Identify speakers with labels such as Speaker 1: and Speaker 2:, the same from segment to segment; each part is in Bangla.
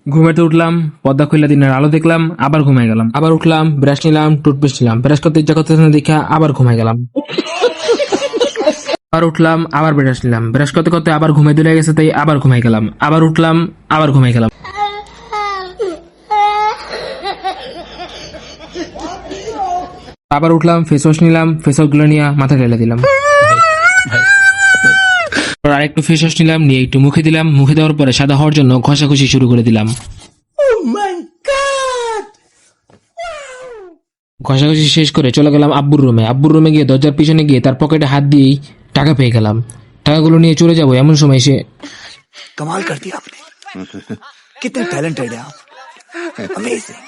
Speaker 1: ঘুমাতে উঠলাম, পর্দা খুলে দিনের আলো দেখলাম, আবার ঘুমাই গেলাম। আবার উঠলাম, ব্রাশ নিলাম, টুথপেস্ট নিলাম, ব্রাশ করতে ইচ্ছা করতেছে না দেখা আবার ঘুমাই গেলাম। আবার উঠলাম, আবার ব্রাশ নিলাম, ব্রাশ করতে করতে আবার ঘুমাই দিলে গেছে, তাই আবার ঘুমাই গেলাম। আবার উঠলাম, আবার ঘুমাই গেলাম। আবার উঠলাম, ফেস ওয়াশ নিলাম, ফেস ওয়াশ গুলো নিয়ে মাথা ঢেলে দিলাম। আরেকটু ফেস ওয়াশ নিলাম, নিয়ে একটু মুখে দিলাম, মুখে দেওয়ার পরে সাদা হওয়ার জন্য ঘষাঘষি শুরু করে দিলাম। ঘষাঘষি শেষ করে চলে গেলাম আব্বুর রুমে। আব্বুর রুমে গিয়ে দরজার পিছনে গিয়ে তার পকেটে হাত দিয়েই টাকা পেয়ে গেলাম। টাকাগুলো নিয়ে চলে যাবো এমন সময় সে
Speaker 2: कमाल कर दिया आपने कितने टैलेंटेड है आप अमेजिंग।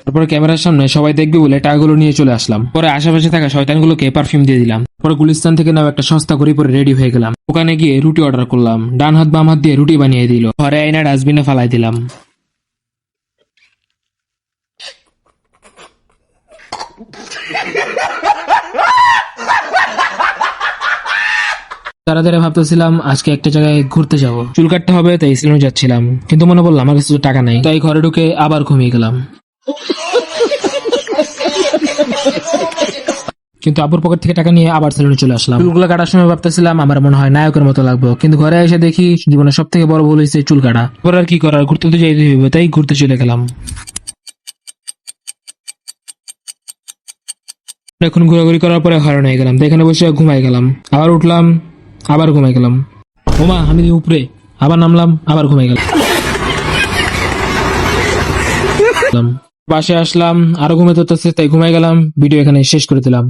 Speaker 1: তারপরে ক্যামেরার সামনে সবাই দেখবে বলে টাকাগুলো নিয়ে চলে আসলাম। পরে আশেপাশে থাকা শয়তানগুলোকে পারফিউম দিয়ে দিলাম। পরে গুলিস্তান থেকে নাও একটা সস্তা ঘড়ি পরে রেডি হয়ে গেলাম। ওখানে গিয়ে রুটি অর্ডার করলাম। ডান হাত বাম হাত দিয়ে রুটি বানিয়ে দিল। ঘরে আইনা ডাস্টবিনে ফালাই দিলাম। তাড়াতাড়ি ভাবতেছিলাম আজকে একটা জায়গায় ঘুরতে যাব, চুল কাটতে হবে, তাই সেলুনে যাচ্ছিলাম। কিন্তু মনে পড়লো আমার কাছে তো টাকা নাই, তাই ঘরে ঢুকে আবার ঘুমিয়ে গেলাম। কিন্তু আব্বুর পকেট থেকে টাকা নিয়ে আবার সেলুনে চলে আসলাম। চুলগুলো কাটার সময় ভাবতেছিলাম আমার মনে হয় নায়কের মতো লাগবে, কিন্তু ঘরে এসে দেখি জীবনের সব থেকে বড় ভুল হয়েছে চুল কাটা। এবার আর কি করার, ঘুরতে তো যাইতে হইবে, তাই ঘুরতে চলে গেলাম। এখন ঘোরাঘুরি করার পরে হয়রান হয়ে গেলাম, তাই এখানে বসে ঘুমাই গেলাম। আবার উঠলাম, আবার ঘুমাই গেলাম। ওমা আমি উপরে, আবার নামলাম, আবার ঘুমাই গেলাম। বাসায় আসলাম, আরো ঘুমাতে হতেছে, তাই ঘুমাই গেলাম। ভিডিও এখানে শেষ করে দিলাম।